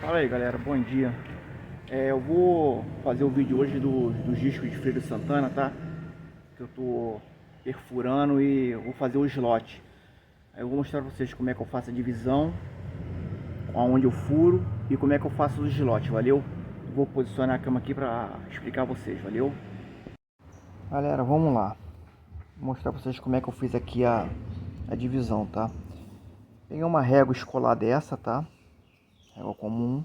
Fala aí galera, bom dia. Eu vou fazer o vídeo hoje dos discos de Feira de Santana, tá? Que eu tô perfurando e eu vou fazer o slot. Aí eu vou mostrar pra vocês como é que eu faço a divisão, aonde eu furo e como é que eu faço o slot, valeu? Vou posicionar a cama aqui pra explicar a vocês, valeu? Galera, vamos lá. Vou mostrar pra vocês como é que eu fiz aqui a divisão, tá? Peguei uma régua escolar dessa, tá? Régua comum.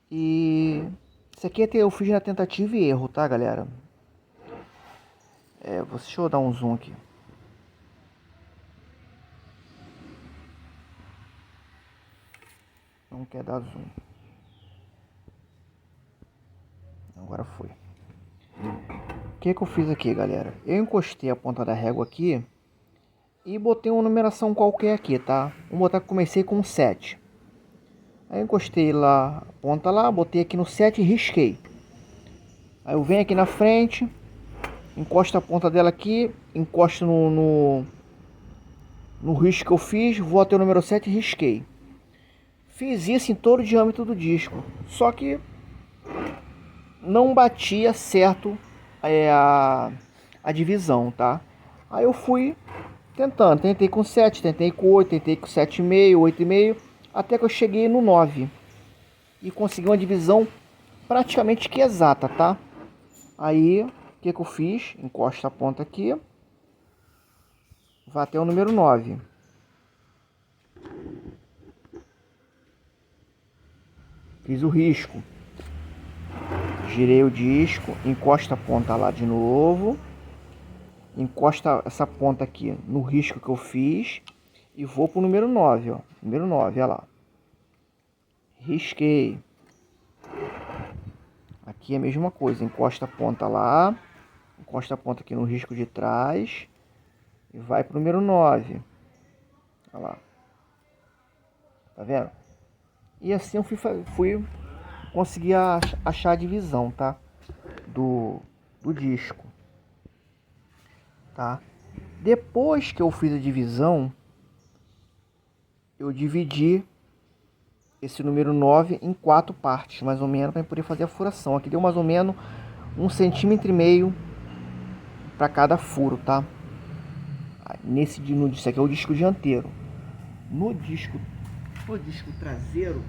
E isso aqui eu fiz na tentativa e erro, tá, galera? Deixa eu dar um zoom aqui. Não quer dar zoom. Agora foi. O que eu fiz aqui, galera? Eu encostei a ponta da régua aqui e botei uma numeração qualquer aqui, tá? Vamos botar que comecei com 7. Aí eu encostei lá a ponta lá, botei aqui no 7 e risquei. Aí eu venho aqui na frente, encosto a ponta dela aqui, encosto no risco que eu fiz, vou até o número 7 e risquei. Fiz isso em todo o diâmetro do disco, só que não batia certo a divisão, tá? Aí eu fui tentando, tentei com 7, tentei com 8, tentei com 7,5, 8,5, até que eu cheguei no 9 e consegui uma divisão praticamente que exata, tá? Aí, o que eu fiz? Encosto a ponta aqui, vai até o número 9. Fiz o risco. Girei o disco, encosto a ponta lá de novo. Encosta essa ponta aqui no risco que eu fiz e vou pro número 9, ó. Número 9, olha lá. Risquei. Aqui é a mesma coisa, encosta a ponta lá, encosta a ponta aqui no risco de trás e vai pro número 9. Olha lá. Tá vendo? E assim eu fui conseguir achar a divisão, tá? Do disco. Tá? Depois que eu fiz a divisão, eu dividi esse número 9 em 4 partes, mais ou menos, para poder fazer a furação. Aqui deu mais ou menos 1,5 cm para cada furo, tá? Isso aqui é o disco dianteiro. No disco traseiro,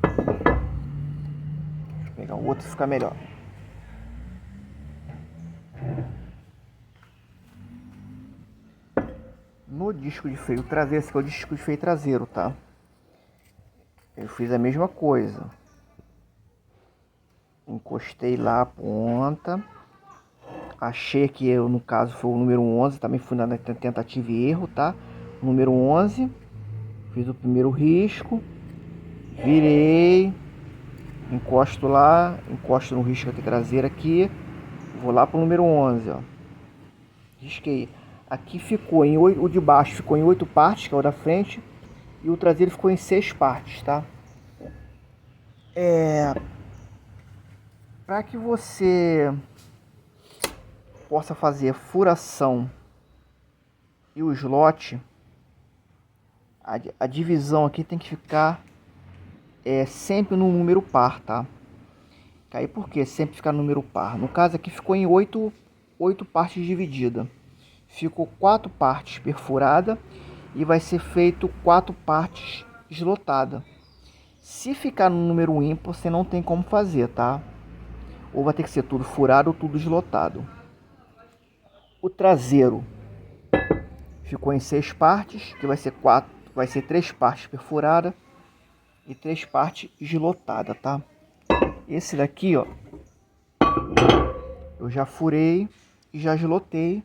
deixa eu pegar o outro ficar melhor. No disco de freio traseiro, esse aqui é o disco de freio traseiro, tá? Eu fiz a mesma coisa. Encostei lá a ponta. Achei que eu, no caso, foi o número 11. Também fui na tentativa e erro, tá? Número 11. Fiz o primeiro risco. Virei. Encosto lá. Encosto no risco aqui traseiro aqui. Vou lá pro número 11, ó. Risquei. Aqui ficou em 8, o de baixo ficou em 8 partes, que é o da frente. E o traseiro ficou em 6 partes, tá? Para que você possa fazer furação e o slot, a divisão aqui tem que ficar sempre no número par, tá? Aí por que sempre ficar no número par? No caso aqui ficou em 8 partes divididas. Ficou 4 partes perfurada e vai ser feito 4 partes eslotada. Se ficar no número ímpar, você não tem como fazer, tá? Ou vai ter que ser tudo furado ou tudo eslotado. O traseiro ficou em 6 partes, que vai ser 3 partes perfurada e 3 partes eslotada, tá? Esse daqui, ó, eu já furei e já eslotei.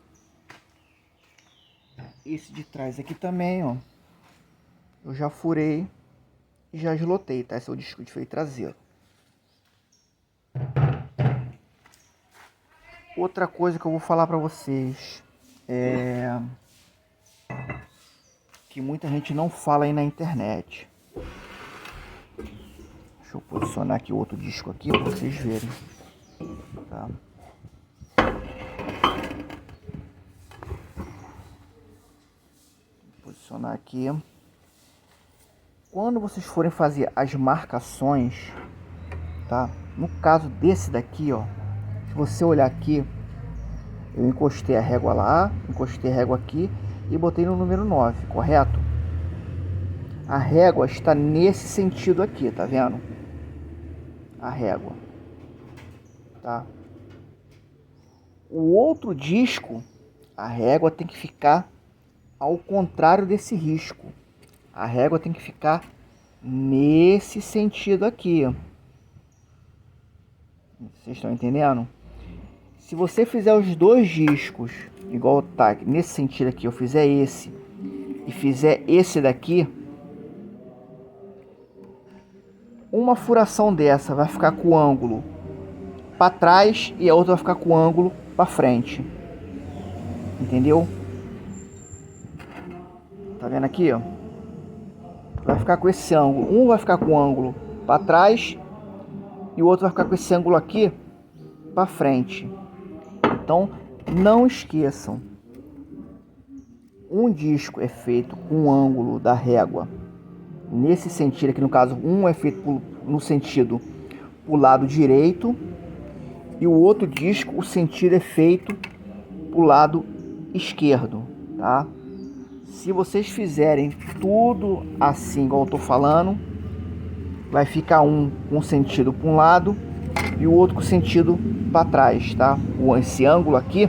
Esse de trás aqui também, ó, eu já furei e já eslotei, tá? Esse é o disco de freio traseiro. Outra coisa que eu vou falar pra vocês é que muita gente não fala aí na internet. Deixa eu posicionar aqui outro disco aqui para vocês verem, tá? Vou posicionar aqui. Quando vocês forem fazer as marcações, tá? No caso desse daqui, ó, se você olhar aqui, eu encostei a régua lá, encostei a régua aqui e botei no número 9, correto? A régua está nesse sentido aqui, tá vendo? A régua, tá? O outro disco, a régua tem que ficar ao contrário desse risco. A régua tem que ficar nesse sentido aqui. Vocês estão entendendo? Se você fizer os dois discos igual tá nesse sentido aqui, eu fizer esse e fizer esse daqui, uma furação dessa vai ficar com o ângulo para trás e a outra vai ficar com o ângulo para frente. Entendeu? Tá vendo aqui, ó? Vai ficar com esse ângulo. Um vai ficar com o ângulo para trás e o outro vai ficar com esse ângulo aqui para frente. Então, não esqueçam. Um disco é feito com o ângulo da régua nesse sentido aqui, no caso, um é feito no sentido pro lado direito e o outro disco, o sentido é feito pro lado esquerdo, tá? Se vocês fizerem tudo assim, igual eu tô falando, vai ficar um com sentido para um lado e o outro com sentido para trás, tá? Esse ângulo aqui,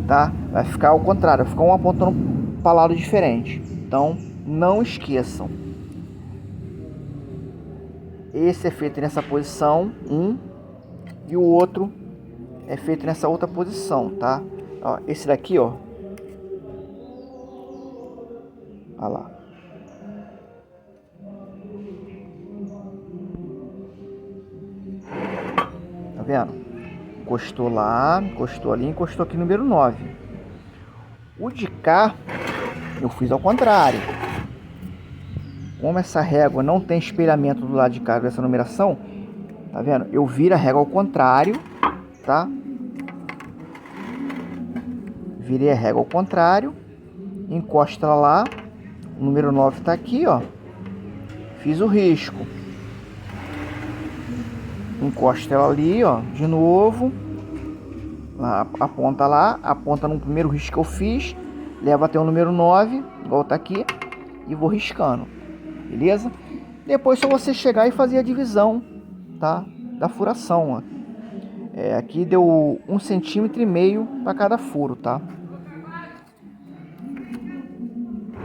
tá? Vai ficar ao contrário, vai ficar um apontando para lado diferente. Então, não esqueçam. Esse é feito nessa posição, e o outro é feito nessa outra posição, tá? Ó, esse daqui, ó. Olha lá. Tá vendo? Encostou lá, encostou ali, encostou aqui no número 9. O de cá, eu fiz ao contrário. Como essa régua não tem espelhamento do lado de cá dessa numeração, tá vendo? Eu viro a régua ao contrário, tá? Virei a régua ao contrário, encosta ela lá, o número 9 tá aqui, ó. Fiz o risco. Encosta ela ali, ó, de novo. Lá, aponta no primeiro risco que eu fiz, leva até o número 9, igual tá aqui, e vou riscando. Beleza? Depois é só você chegar e fazer a divisão, tá? Da furação, ó. Aqui deu 1,5 cm para cada furo, tá?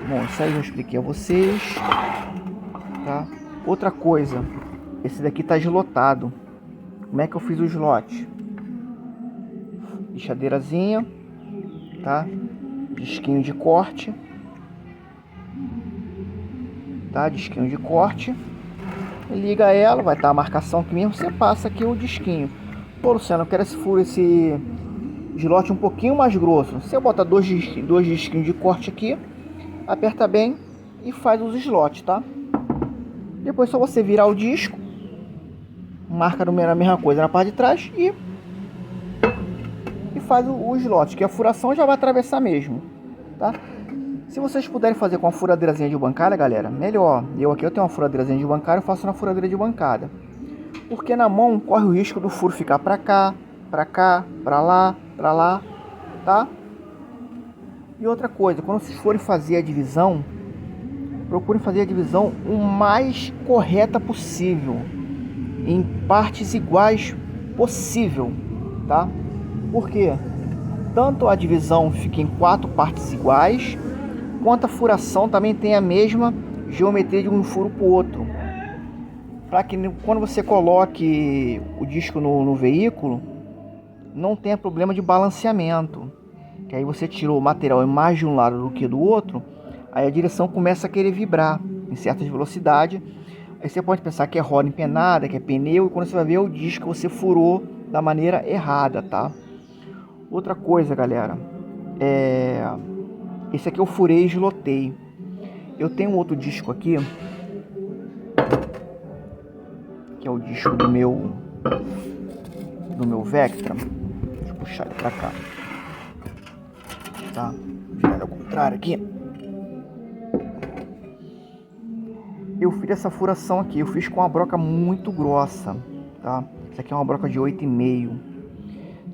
Bom, isso aí eu expliquei a vocês, tá? Outra coisa, esse daqui tá eslotado. Como é que eu fiz o slot? Lixadeirazinha, tá? Disquinho de corte, tá? Disquinho de corte. Liga ela, vai estar a marcação aqui mesmo. Você passa aqui o disquinho. Pô, Luciano, eu quero esse slot um pouquinho mais grosso. Você bota dois disquinhos de corte aqui, aperta bem e faz os slots, tá? Depois é só você virar o disco, marca a mesma coisa na parte de trás e faz o slot, que a furação já vai atravessar mesmo, tá? Se vocês puderem fazer com a furadeirazinha de bancada, galera, melhor. Eu tenho uma furadeirazinha de bancada, eu faço na furadeira de bancada. Porque na mão corre o risco do furo ficar pra cá, pra lá, tá? E outra coisa, quando vocês forem fazer a divisão, procurem fazer a divisão o mais correta possível, em partes iguais possível, tá? Porque tanto a divisão fica em 4 partes iguais, quanto a furação também tem a mesma geometria de um furo para o outro, para que quando você coloque o disco no veículo não tenha problema de balanceamento, que aí você tirou o material mais de um lado do que do outro, aí a direção começa a querer vibrar em certas velocidades. Aí você pode pensar que é roda empenada, que é pneu, e quando você vai ver o disco você furou da maneira errada, tá? Outra coisa, galera, esse aqui eu furei e eslotei. Eu tenho um outro disco aqui, que é o disco do meu Vectra. Deixa eu puxar ele pra cá, tá? Virar ao contrário aqui. eu fiz essa furação aqui, eu fiz com uma broca muito grossa, tá? Isso aqui é uma broca de 8,5.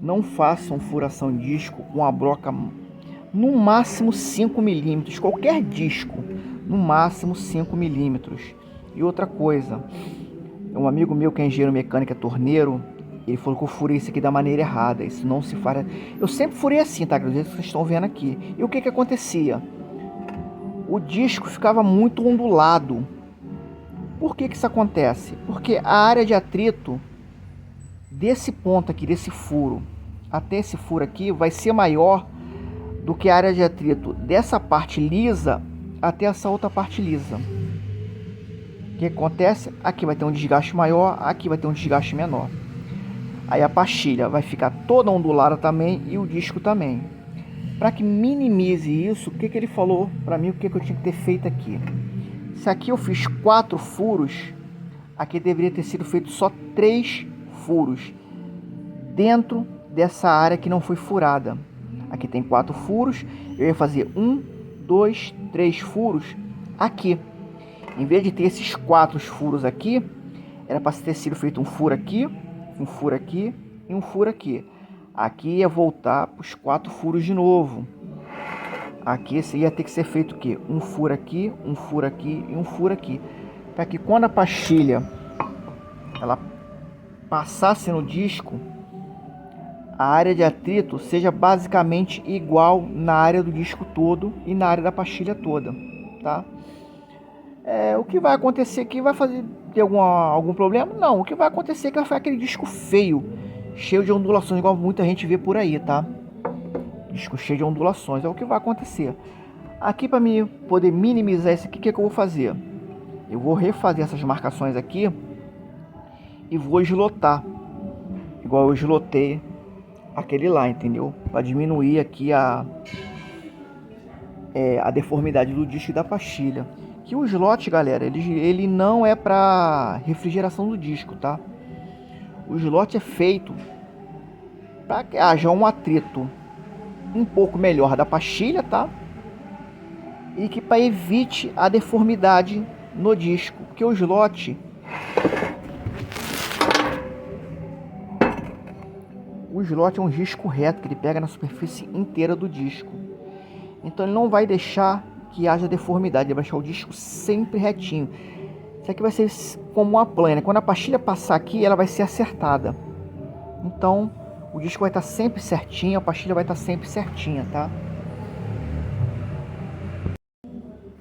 Não façam furação de disco com a broca no máximo 5 milímetros, qualquer disco, no máximo 5 milímetros. E outra coisa, um amigo meu que é engenheiro mecânico, é torneiro, ele falou que eu furei isso aqui da maneira errada, isso não se faz. Eu sempre furei assim, tá? Do jeito que vocês estão vendo aqui. E o que que acontecia? O disco ficava muito ondulado. Por que que isso acontece? Porque a área de atrito desse ponto aqui, desse furo, até esse furo aqui, vai ser maior do que a área de atrito dessa parte lisa até essa outra parte lisa. O que acontece? Aqui vai ter um desgaste maior, aqui vai ter um desgaste menor. Aí a pastilha vai ficar toda ondulada também e o disco também. Para que minimize isso, o que que ele falou para mim, o que que eu tinha que ter feito aqui? Se aqui eu fiz 4 furos, aqui deveria ter sido feito só 3 furos dentro dessa área que não foi furada. Aqui tem 4 furos, eu ia fazer 1, 2, 3 furos aqui. Em vez de ter esses 4 furos aqui, era para ter sido feito um furo aqui, um furo aqui e um furo aqui. Aqui ia voltar para os 4 furos de novo. Aqui ia ter que ser feito o quê? Um furo aqui, um furo aqui e um furo aqui. Para que quando a pastilha ela passasse no disco, a área de atrito seja basicamente igual na área do disco todo e na área da pastilha toda, tá? O que vai acontecer aqui vai ter algum problema? Não, o que vai acontecer é que vai ficar aquele disco feio, cheio de ondulações, igual muita gente vê por aí, tá? Disco cheio de ondulações, é o que vai acontecer. Aqui, para mim poder minimizar isso aqui, o que eu vou fazer? Eu vou refazer essas marcações aqui e vou eslotar, igual eu eslotei aquele lá, entendeu? Para diminuir aqui a deformidade do disco e da pastilha. Que o slot, galera, ele não é para refrigeração do disco, tá? O slot é feito para que haja um atrito um pouco melhor da pastilha, tá? E que para evite a deformidade no disco, porque o slot é um risco reto que ele pega na superfície inteira do disco. Então ele não vai deixar que haja deformidade, ele vai deixar o disco sempre retinho. Isso aqui vai ser como uma plana. Quando a pastilha passar aqui, ela vai ser acertada. Então o disco vai estar sempre certinho, a pastilha vai estar sempre certinha, tá?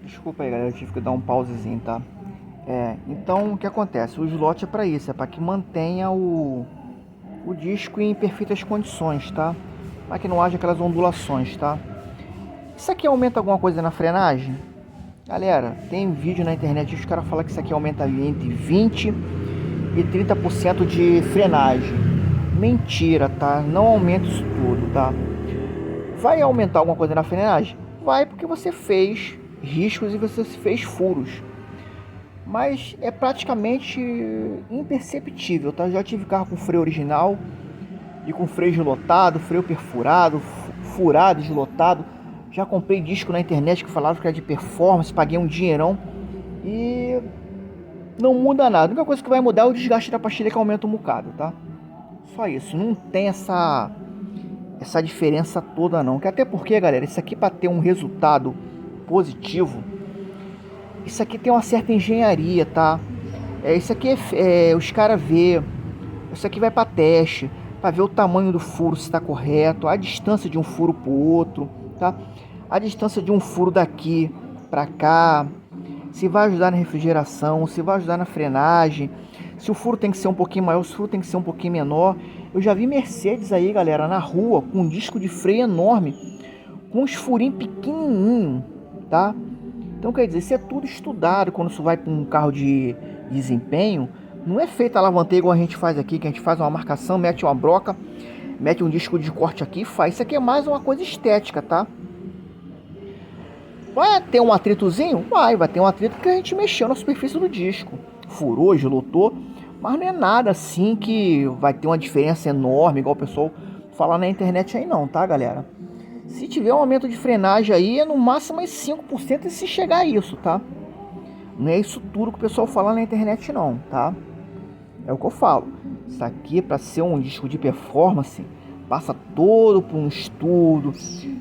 Desculpa aí, galera, eu tive que dar um pausezinho, tá? Então o que acontece? O slot é para isso, é para que mantenha o disco em perfeitas condições, tá? Para que não haja aquelas ondulações, tá? Isso aqui aumenta alguma coisa na frenagem? Galera, tem vídeo na internet que os caras falam que isso aqui aumenta entre 20 e 30% de frenagem. Mentira, tá? Não aumenta isso tudo, tá? Vai aumentar alguma coisa na frenagem? Vai, porque você fez riscos e você fez furos. Mas é praticamente imperceptível, tá? Já tive carro com freio original e com freio deslotado, freio perfurado, furado, deslotado. Já comprei disco na internet que falava que era de performance, paguei um dinheirão e não muda nada. A única coisa que vai mudar é o desgaste da pastilha, que aumenta um bocado, tá? Só isso, não tem essa diferença toda não. Que até porque, galera, isso aqui para ter um resultado positivo, isso aqui tem uma certa engenharia, tá? Isso aqui os caras vê, isso aqui vai para teste, para ver o tamanho do furo se está correto, a distância de um furo para o outro, tá? A distância de um furo daqui para cá, se vai ajudar na refrigeração, se vai ajudar na frenagem, se o furo tem que ser um pouquinho maior, se o furo tem que ser um pouquinho menor. Eu já vi Mercedes aí, galera, na rua com um disco de freio enorme, com uns furinhos pequenininhos, tá? Então quer dizer, isso é tudo estudado quando você vai para um carro de desempenho. Não é feito a alavanteia igual a gente faz aqui, que a gente faz uma marcação, mete uma broca, mete um disco de corte aqui e faz. Isso aqui é mais uma coisa estética, tá? Vai ter um atritozinho? Vai ter um atrito que a gente mexeu na superfície do disco. Furou, eslotou, mas não é nada assim que vai ter uma diferença enorme, igual o pessoal fala na internet aí não, tá, galera? Se tiver um aumento de frenagem aí, é no máximo mais 5% e se chegar a isso, tá? Não é isso tudo que o pessoal fala na internet não, tá? É o que eu falo. Isso aqui, para ser um disco de performance, passa todo por um estudo,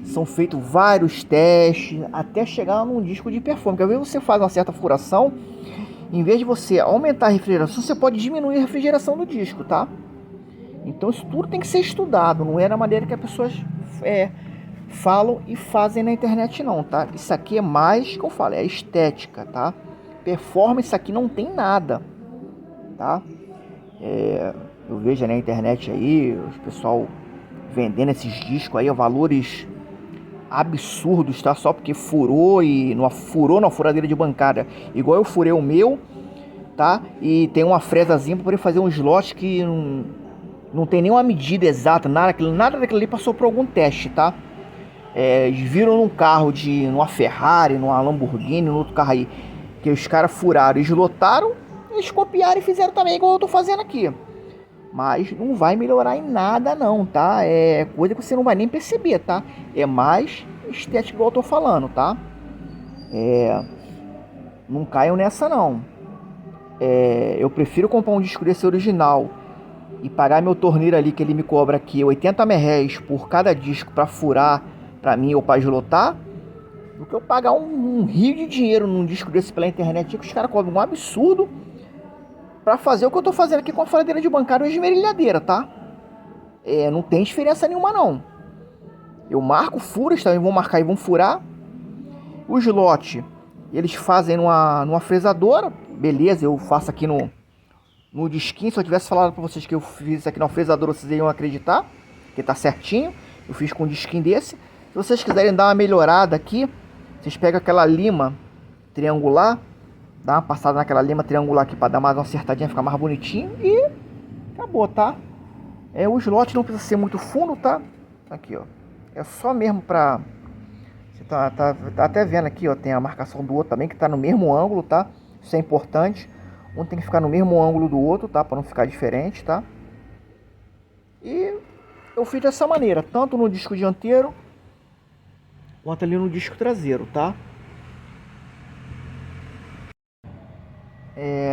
são feitos vários testes até chegar num disco de performance. Às vezes você faz uma certa furação, em vez de você aumentar a refrigeração, você pode diminuir a refrigeração do disco, tá? Então isso tudo tem que ser estudado, não é da maneira que as pessoas falam e fazem na internet não, tá? Isso aqui é mais, que eu falo, é estética, tá? Performance aqui não tem nada, tá? Eu vejo na internet aí, os pessoal vendendo esses discos aí a valores absurdos, tá? Só porque furou e não furou na furadeira de bancada, igual eu furei o meu, tá? E tem uma fresazinha para poder fazer um slot que não tem nenhuma medida exata, nada daquilo ali passou por algum teste, tá? Eles viram num carro numa Ferrari, numa Lamborghini, num outro carro aí, que os caras furaram e eslotaram, eles copiaram e fizeram também igual eu tô fazendo aqui. Mas não vai melhorar em nada não, tá? É coisa que você não vai nem perceber, tá? É mais estética igual eu tô falando, tá? Não caiam nessa não. Eu prefiro comprar um disco desse original e pagar meu torneiro ali, que ele me cobra aqui 80 merréis por cada disco pra furar pra mim ou pra eslotar, do que eu pagar um rio de dinheiro num disco desse pela internet, que os caras cobram um absurdo pra fazer o que eu tô fazendo aqui com a furadeira de bancada ou esmerilhadeira, tá? Não tem diferença nenhuma não. Eu marco furas, também vão marcar e vão furar. O slot, eles fazem numa fresadora, beleza, eu faço aqui no disquinho. Se eu tivesse falado pra vocês que eu fiz isso aqui na fresadora, vocês iam acreditar, que tá certinho. Eu fiz com um disquinho desse. Se vocês quiserem dar uma melhorada aqui, vocês pegam aquela lima triangular, dá uma passada naquela lima triangular aqui para dar mais uma acertadinha, ficar mais bonitinho e acabou, tá? O slot não precisa ser muito fundo, tá? Aqui, ó. É só mesmo pra... Você tá até vendo aqui, ó, tem a marcação do outro também, que tá no mesmo ângulo, tá? Isso é importante. Um tem que ficar no mesmo ângulo do outro, tá? Para não ficar diferente, tá? E eu fiz dessa maneira, tanto no disco dianteiro quanto ali no disco traseiro, tá?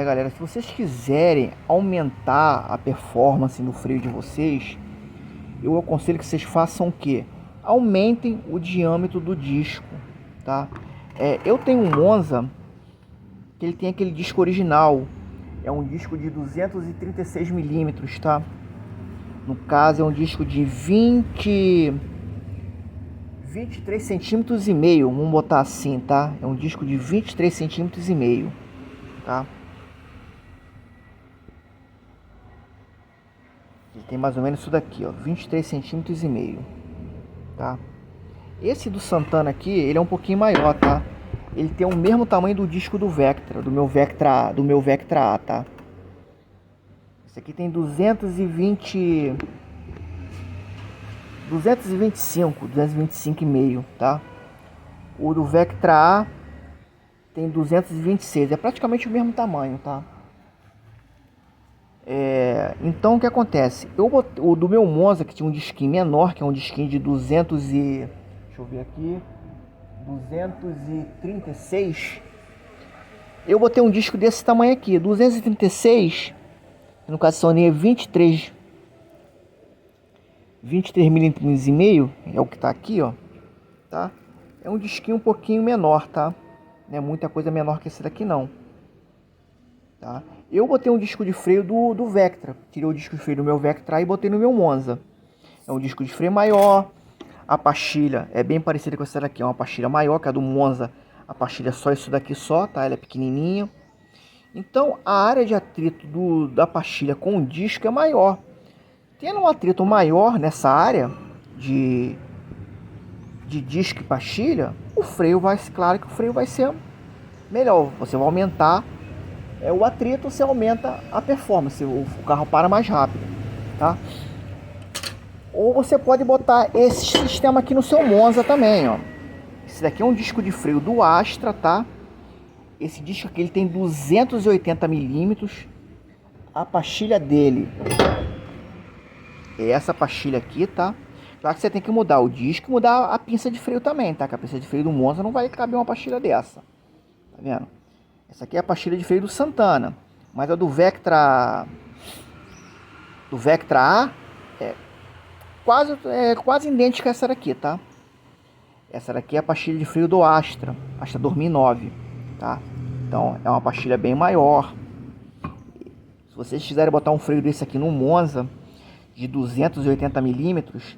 Galera, se vocês quiserem aumentar a performance no freio de vocês, eu aconselho que vocês façam o que? Aumentem o diâmetro do disco, tá? Eu tenho um Monza que ele tem aquele disco original, é um disco de 236 milímetros, tá? No caso é um disco de 23 centímetros e meio, vamos botar assim, tá? É um disco de 23 centímetros e meio, tá? Ele tem mais ou menos isso daqui, ó, 23 centímetros e meio, tá? Esse do Santana aqui, ele é um pouquinho maior, tá? Ele tem o mesmo tamanho do disco do Vectra, do meu Vectra A, tá? Esse aqui tem 225,5, tá? O do Vectra A tem 226, é praticamente o mesmo tamanho, tá? Então o que acontece? O do meu Monza, que tinha um disquinho menor, que é um disquinho de 200 e... deixa eu ver aqui... 236. Eu botei um disco desse tamanho aqui, 236, no caso são 23 milímetros e meio, é o que tá aqui, ó, tá? É um disquinho um pouquinho menor, tá? Não é muita coisa menor que esse daqui não, tá? Eu botei um disco de freio do Vectra, tirei o disco de freio do meu Vectra e botei no meu Monza. É um disco de freio maior. A pastilha é bem parecida com essa daqui, é uma pastilha maior que a do Monza. A pastilha é só isso daqui só, tá? Ela é pequenininha. Então a área de atrito da pastilha com o disco é maior. Tendo um atrito maior nessa área de disco e pastilha, claro que o freio vai ser melhor. Você vai aumentar o atrito, você aumenta a performance, o carro para mais rápido, tá? Ou você pode botar esse sistema aqui no seu Monza também, ó. Esse daqui é um disco de freio do Astra, tá? Esse disco aqui ele tem 280 milímetros. A pastilha dele é essa pastilha aqui, tá? Claro que você tem que mudar o disco e mudar a pinça de freio também, tá? Que a pinça de freio do Monza não vai caber uma pastilha dessa. Tá vendo? Essa aqui é a pastilha de freio do Santana. Mas a do Vectra A quase idêntica a essa daqui, tá? Essa daqui é a pastilha de freio do Astra 2009, tá? Então é uma pastilha bem maior. Se vocês quiserem botar um freio desse aqui no Monza de 280 milímetros,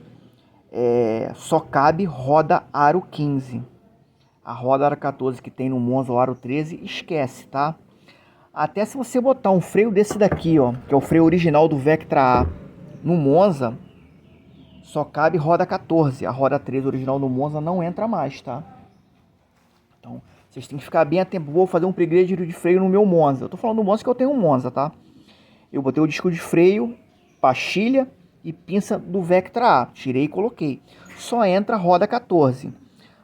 só cabe roda aro 15. A roda aro 14 que tem no Monza ou aro 13, esquece, tá? Até se você botar um freio desse daqui, ó, que é o freio original do Vectra A, no Monza, só cabe roda 14. A roda 13 original do Monza não entra mais, tá? Então, vocês têm que ficar bem atentos. Vou fazer um upgrade de freio no meu Monza. Eu tô falando do Monza que eu tenho um Monza, tá? Eu botei o disco de freio, pastilha e pinça do Vectra A. Tirei e coloquei. Só entra roda 14.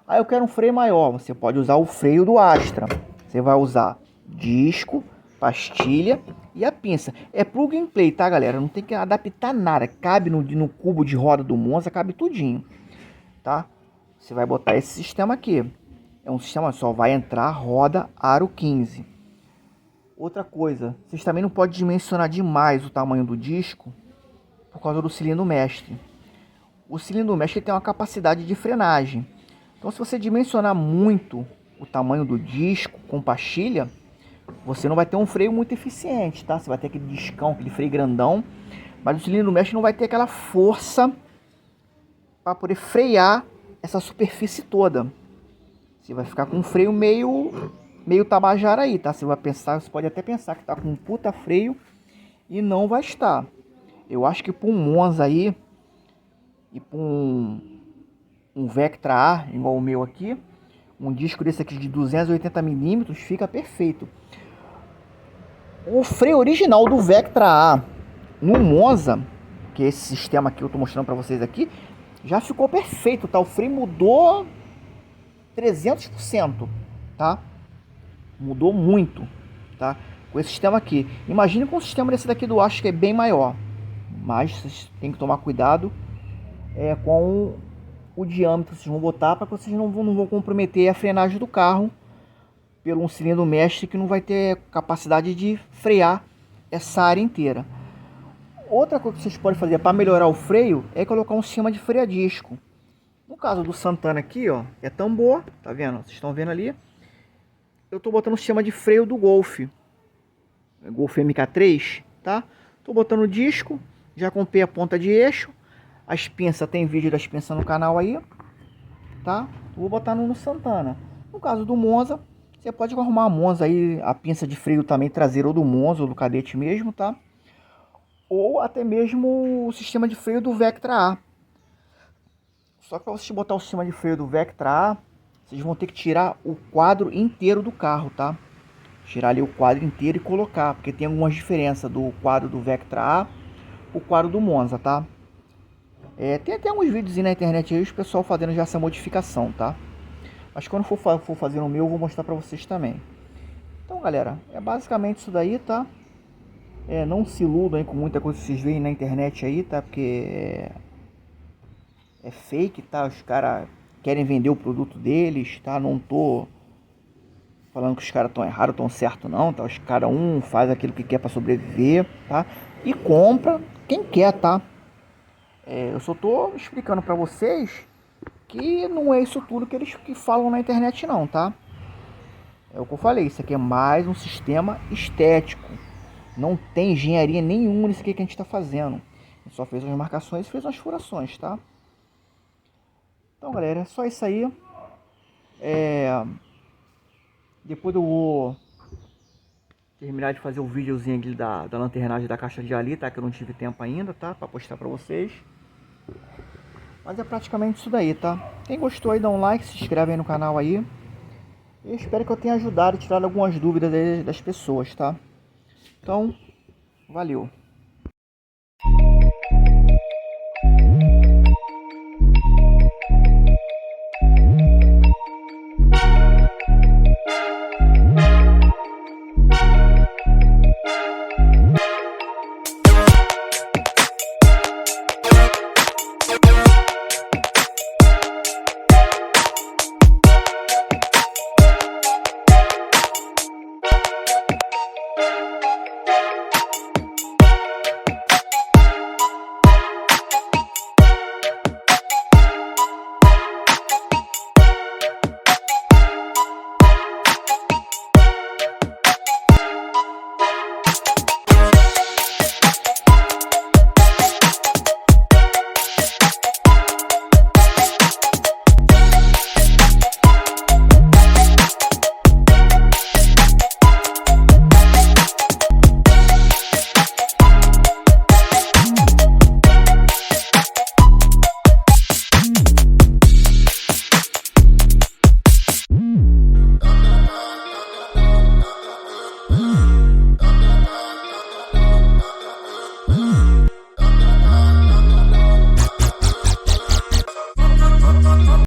Aí eu quero um freio maior. Você pode usar o freio do Astra. Você vai usar disco, pastilha e a pinça. É plug and play, tá, galera? Não tem que adaptar nada. Cabe no cubo de roda do Monza, cabe tudinho, tá? Você vai botar esse sistema aqui. É um sistema só, vai entrar roda aro 15. Outra coisa, vocês também não podem dimensionar demais o tamanho do disco por causa do cilindro mestre. O cilindro mestre tem uma capacidade de frenagem. Então, se você dimensionar muito o tamanho do disco com pastilha, você não vai ter um freio muito eficiente, tá? Você vai ter aquele discão, aquele freio grandão, mas o cilindro mestre não vai ter aquela força para poder frear essa superfície toda. Você vai ficar com um freio meio tabajara aí, tá? Você pode até pensar que tá com um puta freio e não vai estar. Eu acho que para um Monza aí e para um Vectra A, igual o meu aqui, um disco desse aqui de 280 milímetros fica perfeito. O freio original do Vectra A no Monza, que é esse sistema que eu tô mostrando para vocês aqui, já ficou perfeito, tá? O freio mudou 300%, tá? Mudou muito, tá? Com esse sistema aqui. Imagine com o sistema desse daqui do Astra, que é bem maior. Mas vocês têm que tomar cuidado com o diâmetro que vocês vão botar, para que vocês não vão comprometer a frenagem do carro pelo um cilindro mestre que não vai ter capacidade de frear essa área inteira. Outra coisa que vocês podem fazer para melhorar o freio é colocar um sistema de freio a disco. No caso do Santana aqui, ó, é tambor, tá vendo? Vocês estão vendo ali? Eu tô botando o sistema de freio do Golf MK3, tá? Tô botando o disco, já comprei a ponta de eixo, as pinças, tem vídeo das pinças no canal aí, tá? Vou botar no Santana. No caso do Monza, você pode arrumar a Monza aí, a pinça de freio também traseira ou do Monza ou do Cadete mesmo, tá? Ou até mesmo o sistema de freio do Vectra A. Só que para vocês botar o sistema de freio do Vectra A, vocês vão ter que tirar o quadro inteiro do carro, tá? Tirar ali o quadro inteiro e colocar, porque tem algumas diferenças do quadro do Vectra A, o quadro do Monza, tá? Tem até alguns vídeos aí na internet aí, os pessoal fazendo já essa modificação, tá? Mas quando for fazer o meu, eu vou mostrar pra vocês também. Então, galera, é basicamente isso daí, tá? Não se iludam aí com muita coisa que vocês veem na internet aí, tá? Porque é fake, tá? Os caras querem vender o produto deles, tá? Não tô falando que os caras estão errados, estão certo não, tá? Os caras, faz aquilo que quer para sobreviver, tá? E compra quem quer, tá? Eu só tô explicando para vocês que não é isso tudo que eles falam na internet não, tá? É o que eu falei, isso aqui é mais um sistema estético. Não tem engenharia nenhuma nisso aqui que a gente tá fazendo. A gente só fez umas marcações e fez umas furações, tá? Então, galera, é só isso aí. Depois eu vou terminar de fazer o videozinho aqui da lanternagem da caixa de ali, tá? Que eu não tive tempo ainda, tá? Pra postar pra vocês. Mas é praticamente isso daí, tá? Quem gostou aí, dá um like, se inscreve aí no canal aí. Eu espero que eu tenha ajudado e tirado algumas dúvidas aí das pessoas, tá? Então, valeu!